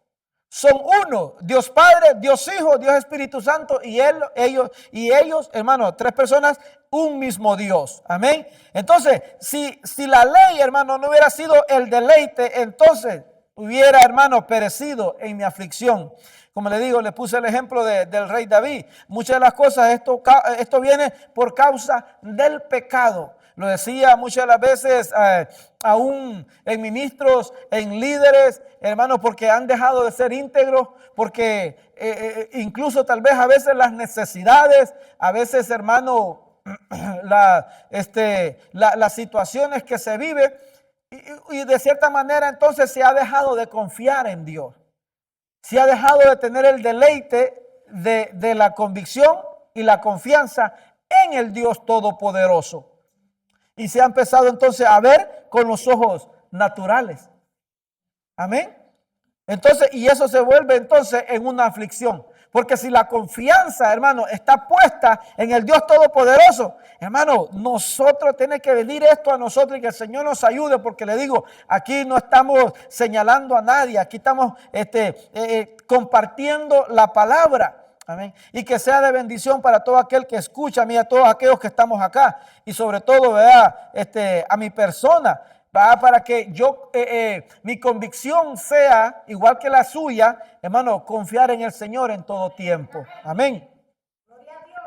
Son uno. Dios Padre, Dios Hijo, Dios Espíritu Santo. Y ellos, hermano, tres personas, un mismo Dios. Amén. Entonces, si la ley, hermano, no hubiera sido el deleite, entonces hubiera, hermano, perecido en mi aflicción. Como le digo, le puse el ejemplo del rey David. Muchas de las cosas, esto viene por causa del pecado. Lo decía muchas de las veces, aún en ministros, en líderes, hermano, porque han dejado de ser íntegros, porque incluso tal vez a veces las necesidades, a veces, hermano, las situaciones que se viven, y de cierta manera entonces se ha dejado de confiar en Dios. Se ha dejado de tener el deleite de la convicción y la confianza en el Dios Todopoderoso. Y se ha empezado entonces a ver con los ojos naturales. Amén. Entonces, y eso se vuelve entonces en una aflicción. Porque si la confianza, hermano, está puesta en el Dios Todopoderoso, hermano, nosotros tenemos que venir esto a nosotros y que el Señor nos ayude, porque le digo, aquí no estamos señalando a nadie, aquí estamos compartiendo la palabra. Amén. Y que sea de bendición para todo aquel que escucha, a mí, a todos aquellos que estamos acá, y sobre todo, ¿verdad? A mi persona. Para que mi convicción sea igual que la suya, hermano, confiar en el Señor en todo tiempo. Amén. Gloria a Dios.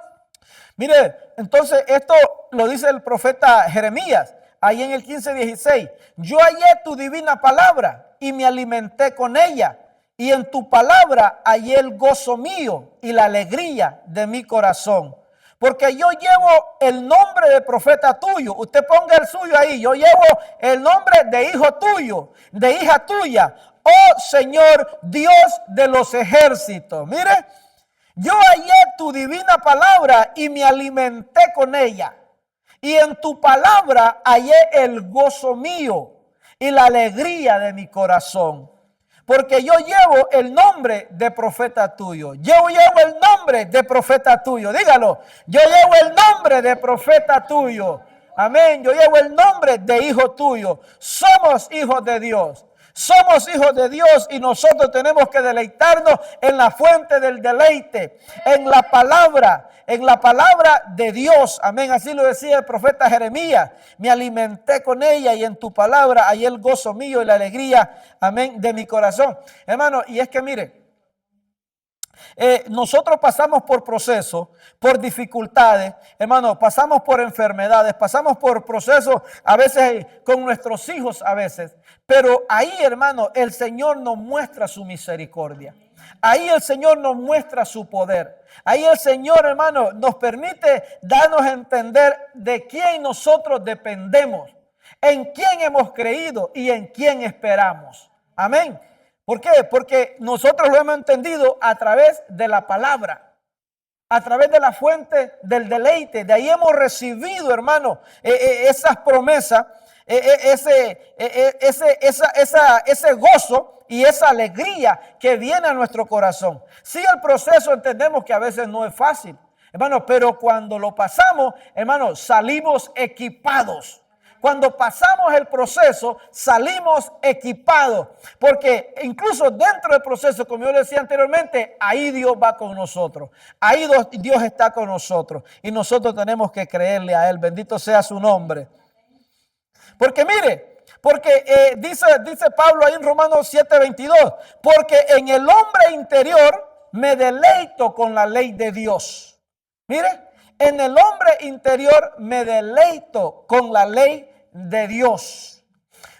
Mire, entonces esto lo dice el profeta Jeremías, ahí en el 15:16. Yo hallé tu divina palabra y me alimenté con ella, y en tu palabra hallé el gozo mío y la alegría de mi corazón. Porque yo llevo el nombre de profeta tuyo. Usted ponga el suyo ahí. Yo llevo el nombre de hijo tuyo, de hija tuya. Oh Señor, Dios de los ejércitos. Mire, yo hallé tu divina palabra y me alimenté con ella. Y en tu palabra hallé el gozo mío y la alegría de mi corazón. Porque yo llevo el nombre de profeta tuyo. Yo llevo el nombre de profeta tuyo. Dígalo. Yo llevo el nombre de profeta tuyo. Amén. Yo llevo el nombre de hijo tuyo. Somos hijos de Dios. Somos hijos de Dios y nosotros tenemos que deleitarnos en la fuente del deleite, en la palabra de Dios. Amén. Así lo decía el profeta Jeremías. Me alimenté con ella y en tu palabra hallé el gozo mío y la alegría, amén, de mi corazón. Hermano, y es que mire, nosotros pasamos por procesos, por dificultades, hermano, pasamos por enfermedades, pasamos por procesos a veces con nuestros hijos a veces, pero ahí, hermano, el Señor nos muestra su misericordia. Ahí el Señor nos muestra su poder. Ahí el Señor, hermano, nos permite darnos a entender de quién nosotros dependemos, en quién hemos creído y en quién esperamos. Amén. ¿Por qué? Porque nosotros lo hemos entendido a través de la palabra, a través de la fuente del deleite. De ahí hemos recibido, hermano, esas promesas, ese gozo y esa alegría que viene a nuestro corazón. Sí, el proceso entendemos que a veces no es fácil, hermano, pero cuando lo pasamos, hermano, salimos equipados. Cuando pasamos el proceso, salimos equipados, porque incluso dentro del proceso, como yo decía anteriormente, ahí Dios va con nosotros, ahí Dios está con nosotros y nosotros tenemos que creerle a Él. Bendito sea su nombre. Porque mire, dice Pablo ahí en Romanos 7:22, porque en el hombre interior me deleito con la ley de Dios. Mire. En el hombre interior me deleito con la ley de Dios.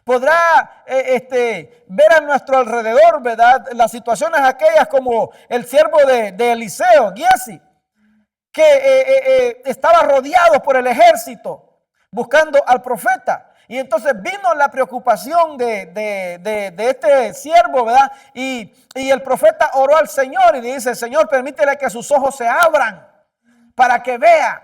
Podrá ver a nuestro alrededor, ¿verdad? Las situaciones aquellas como el siervo de Eliseo, Giesi, que estaba rodeado por el ejército buscando al profeta. Y entonces vino la preocupación de este siervo, ¿verdad? Y el profeta oró al Señor y le dice: Señor, permítele que sus ojos se abran para que vea.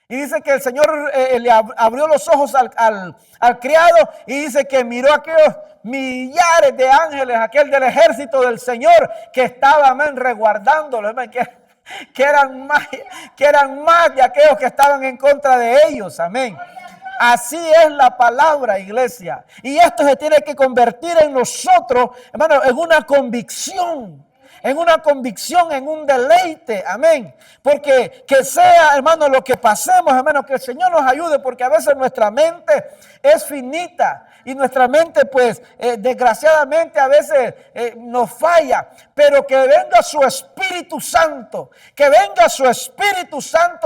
Y dice que el Señor le abrió los ojos al criado y dice que miró a aquellos millares de ángeles, aquel del ejército del Señor que estaba, amén, resguardándolo, amén, que eran más de aquellos que estaban en contra de ellos, amén. Así es la palabra, iglesia. Y esto se tiene que convertir en nosotros, hermano, en una convicción. En un deleite, amén. Porque que sea, hermano, lo que pasemos, hermano, que el Señor nos ayude, porque a veces nuestra mente es finita y nuestra mente, pues, desgraciadamente a veces nos falla. Pero que venga su Espíritu Santo,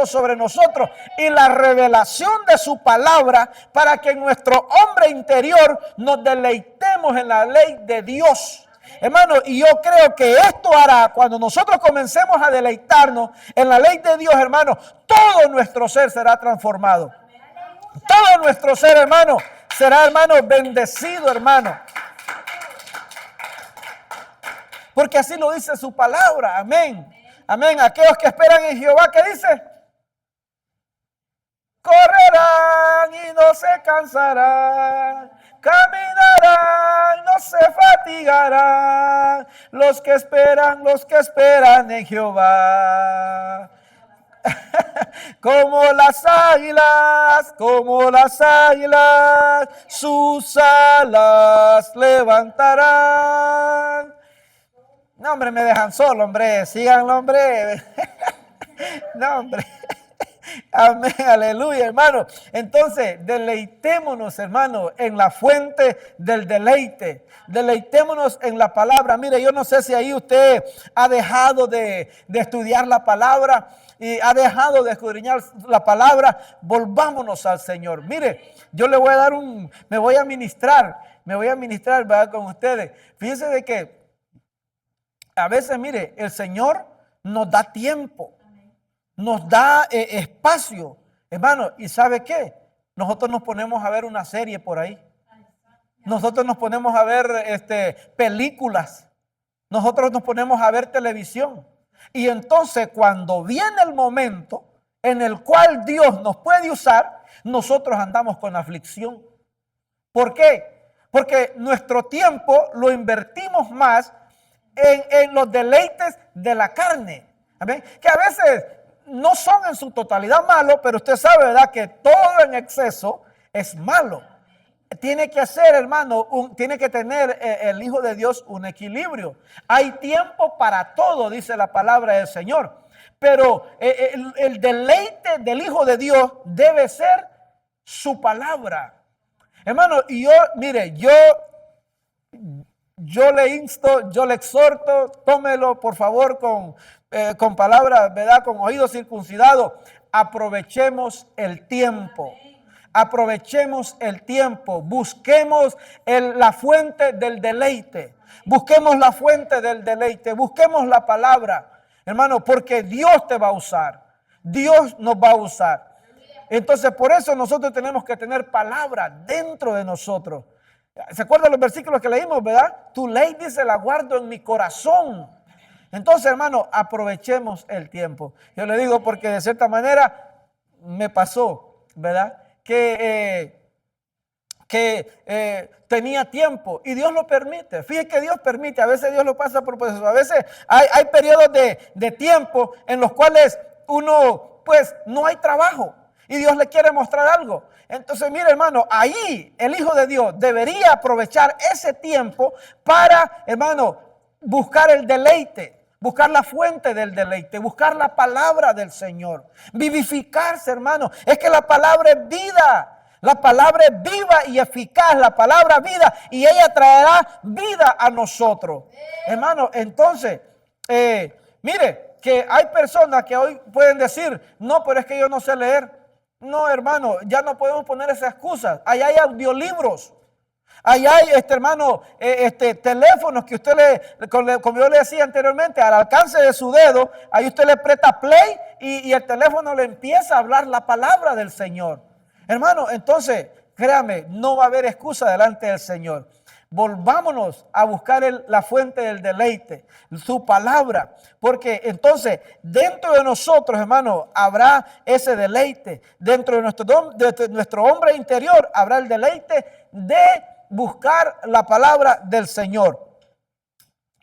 sobre nosotros y la revelación de su palabra para que en nuestro hombre interior nos deleitemos en la ley de Dios. Hermano, y yo creo que esto hará, cuando nosotros comencemos a deleitarnos en la ley de Dios, hermano, todo nuestro ser será transformado. Todo nuestro ser, hermano, será, hermano, bendecido, hermano. Porque así lo dice su palabra, amén. Amén. Aquellos que esperan en Jehová, ¿qué dice? Correrán y no se cansarán. Caminarán, no se fatigarán, los que esperan en Jehová. Como las águilas, sus alas levantarán. No, hombre, me dejan solo, hombre, síganlo, hombre. No, hombre. Amén, aleluya, hermano. Entonces, deleitémonos, hermano, en la fuente del deleite. Deleitémonos en la palabra. Mire, yo no sé si ahí usted ha dejado de estudiar la palabra y ha dejado de escudriñar la palabra. Volvámonos al Señor. Mire, yo le voy a dar me voy a ministrar, ¿verdad? Con ustedes. Fíjense de que a veces, mire, el Señor nos da tiempo. Nos da espacio, hermano, y ¿sabe qué? Nosotros nos ponemos a ver una serie por ahí. Nosotros nos ponemos a ver películas. Nosotros nos ponemos a ver televisión. Y entonces cuando viene el momento en el cual Dios nos puede usar, nosotros andamos con aflicción. ¿Por qué? Porque nuestro tiempo lo invertimos más en los deleites de la carne. ¿Amén? Que a veces no son en su totalidad malos, pero usted sabe, ¿verdad?, que todo en exceso es malo. tiene que hacer, hermano, tiene que tener el Hijo de Dios un equilibrio. Hay tiempo para todo, dice la palabra del Señor. Pero el deleite del Hijo de Dios debe ser su palabra. Hermano, y yo, mire, yo le insto, yo le exhorto, tómelo por favor con palabras, ¿verdad? Con oídos circuncidados. Aprovechemos el tiempo. Aprovechemos el tiempo. Busquemos la fuente del deleite. Busquemos la fuente del deleite. Busquemos la palabra. Hermano, porque Dios te va a usar. Dios nos va a usar. Entonces, por eso nosotros tenemos que tener palabra dentro de nosotros. ¿Se acuerdan los versículos que leímos, verdad? Tu ley dice, la guardo en mi corazón. Entonces, hermano, aprovechemos el tiempo. Yo le digo porque de cierta manera me pasó, ¿verdad? Que tenía tiempo y Dios lo permite. Fíjese que Dios permite, a veces Dios lo pasa por proceso. A veces hay periodos de tiempo en los cuales uno, pues, no hay trabajo y Dios le quiere mostrar algo. Entonces, mire, hermano, ahí el Hijo de Dios debería aprovechar ese tiempo para, hermano, buscar el deleite. Buscar la fuente del deleite, buscar la palabra del Señor, vivificarse, hermano. Es que la palabra es vida, la palabra es viva y eficaz, la palabra vida, y ella traerá vida a nosotros. Hermano, entonces, mire, que hay personas que hoy pueden decir, no, pero es que yo no sé leer. No, hermano, ya no podemos poner esas excusas. Ahí hay audiolibros. Ahí hay, hermano, teléfonos que usted como yo le decía anteriormente, al alcance de su dedo, ahí usted le aprieta play y el teléfono le empieza a hablar la palabra del Señor. Hermano, entonces, créame, no va a haber excusa delante del Señor. Volvámonos a buscar la fuente del deleite, su palabra, porque entonces dentro de nosotros, hermano, habrá ese deleite. Dentro de nuestro hombre interior habrá el deleite de buscar la palabra del Señor.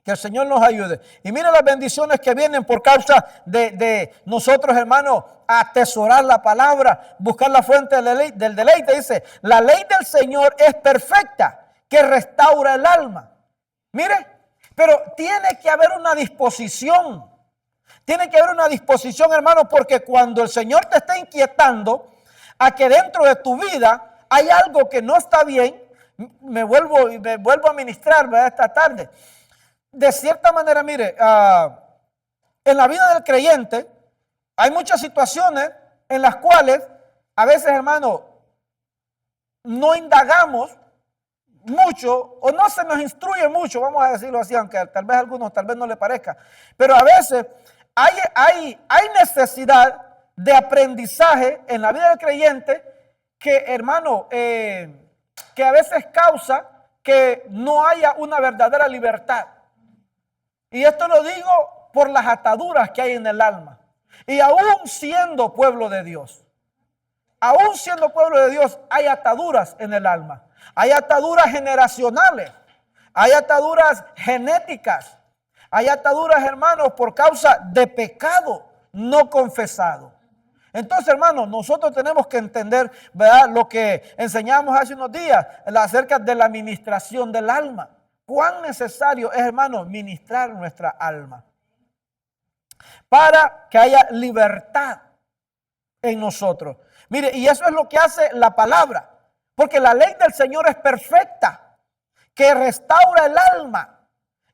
Que el Señor nos ayude. Y mire las bendiciones que vienen por causa de nosotros, hermanos, atesorar la palabra, buscar la fuente del deleite. Dice, la ley del Señor es perfecta, que restaura el alma. Mire, pero tiene que haber una disposición. Tiene que haber una disposición, hermano, porque cuando el Señor te está inquietando a que dentro de tu vida hay algo que no está bien, me vuelvo a ministrar, ¿verdad? Esta tarde. De cierta manera, mire, en la vida del creyente hay muchas situaciones en las cuales a veces, hermano, no indagamos mucho o no se nos instruye mucho, vamos a decirlo así, aunque tal vez a algunos tal vez no le parezca, pero a veces hay necesidad de aprendizaje en la vida del creyente que, hermano, que a veces causa que no haya una verdadera libertad. Y esto lo digo por las ataduras que hay en el alma. Y aún siendo pueblo de Dios, hay ataduras en el alma. Hay ataduras generacionales, hay ataduras genéticas, hay ataduras, hermanos, por causa de pecado no confesado. Entonces, hermanos, nosotros tenemos que entender, ¿verdad?, lo que enseñamos hace unos días acerca de la ministración del alma. Cuán necesario es, hermano, ministrar nuestra alma para que haya libertad en nosotros. Mire, y eso es lo que hace la palabra, porque la ley del Señor es perfecta, que restaura el alma.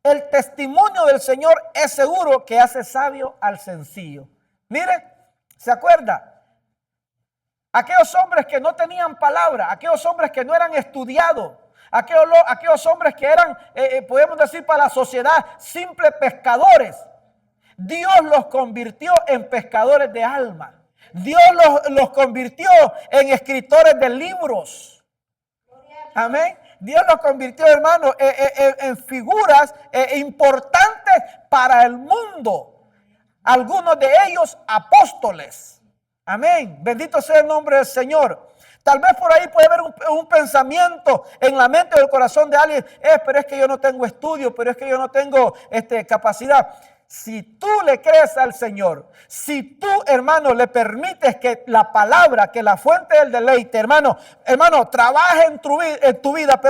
El testimonio del Señor es seguro, que hace sabio al sencillo. Mire, ¿se acuerda? Aquellos hombres que no tenían palabra, aquellos hombres que no eran estudiados, aquellos hombres que eran, podemos decir para la sociedad, simples pescadores. Dios los convirtió en pescadores de alma. Dios los convirtió en escritores de libros. Amén. Dios los convirtió, hermano, en figuras importantes para el mundo. Algunos de ellos apóstoles. Amén. Bendito sea el nombre del Señor. Tal vez por ahí puede haber un pensamiento en la mente o el corazón de alguien. Pero es que yo no tengo estudio, pero es que yo no tengo capacidad. si tú le crees al Señor, si tú, hermano, le permites que la palabra, que la fuente del deleite, hermano, trabaje en tu vida,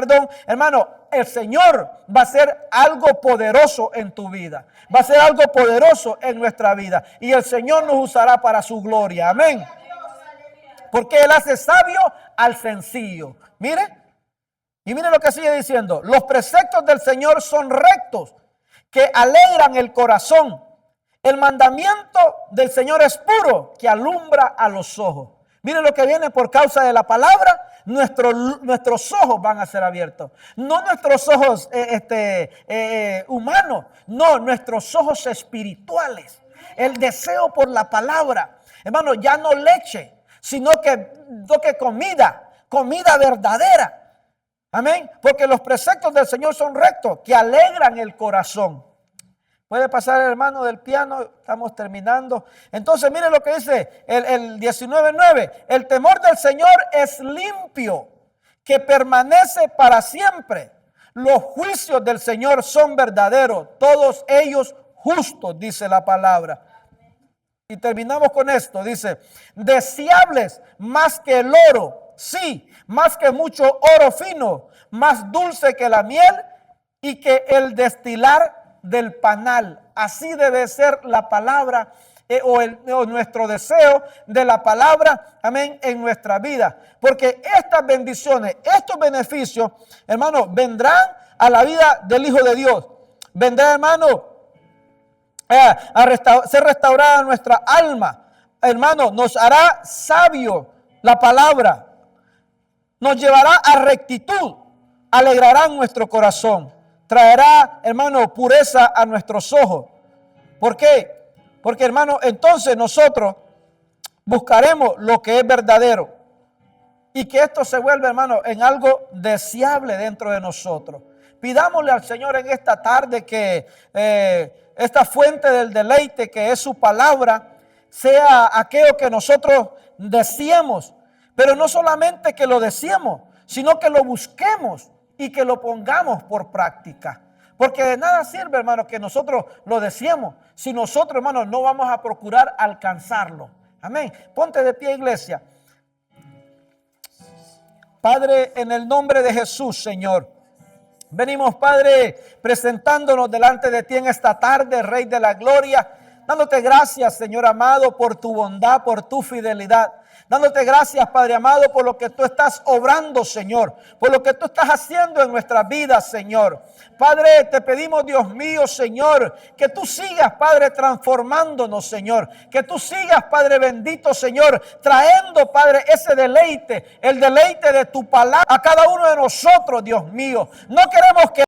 hermano, el Señor va a hacer algo poderoso en tu vida. Va a ser algo poderoso en nuestra vida. Y el Señor nos usará para su gloria. Amén. Porque Él hace sabio al sencillo. Mire. Y mire lo que sigue diciendo. Los preceptos del Señor son rectos, que alegran el corazón. El mandamiento del Señor es puro, que alumbra a los ojos. Mire lo que viene por causa de la palabra. Nuestros ojos van a ser abiertos. No nuestros ojos humanos. No, nuestros ojos espirituales. El deseo por la palabra. Hermano, ya no leche, sino que comida verdadera. Amén. Porque los preceptos del Señor son rectos, que alegran el corazón. Puede pasar, hermano, del piano. Estamos terminando. Entonces, mire lo que dice el 19:9. El temor del Señor es limpio, que permanece para siempre. Los juicios del Señor son verdaderos, todos ellos justos, dice la palabra. Y terminamos con esto. Dice, deseables más que el oro. Sí, más que mucho oro fino, más dulce que la miel y que el destilar del panal. Así debe ser la palabra o nuestro deseo de la palabra, amén, en nuestra vida. Porque estas bendiciones, estos beneficios, hermano, vendrán a la vida del Hijo de Dios. Vendrá, hermano, ser restaurada nuestra alma. Hermano, nos hará sabio la palabra. Nos llevará a rectitud, alegrará nuestro corazón, traerá, hermano, pureza a nuestros ojos. ¿Por qué? Porque, hermano, entonces nosotros buscaremos lo que es verdadero y que esto se vuelva, hermano, en algo deseable dentro de nosotros. Pidámosle al Señor en esta tarde que esta fuente del deleite, que es su palabra, sea aquello que nosotros deseemos. Pero no solamente que lo deseemos, sino que lo busquemos y que lo pongamos por práctica. Porque de nada sirve, hermano, que nosotros lo deseemos, si nosotros, hermano, no vamos a procurar alcanzarlo. Amén. Ponte de pie, iglesia. Padre, en el nombre de Jesús, Señor, venimos, Padre, presentándonos delante de ti en esta tarde, Rey de la Gloria, dándote gracias, Señor amado, por tu bondad, por tu fidelidad. Dándote gracias, Padre amado, por lo que tú estás obrando, Señor. Por lo que tú estás haciendo en nuestras vidas, Señor. Padre, te pedimos, Dios mío, Señor, que tú sigas, Padre, transformándonos, Señor. Que tú sigas, Padre bendito, Señor, trayendo, Padre, ese deleite, el deleite de tu palabra a cada uno de nosotros, Dios mío. No queremos que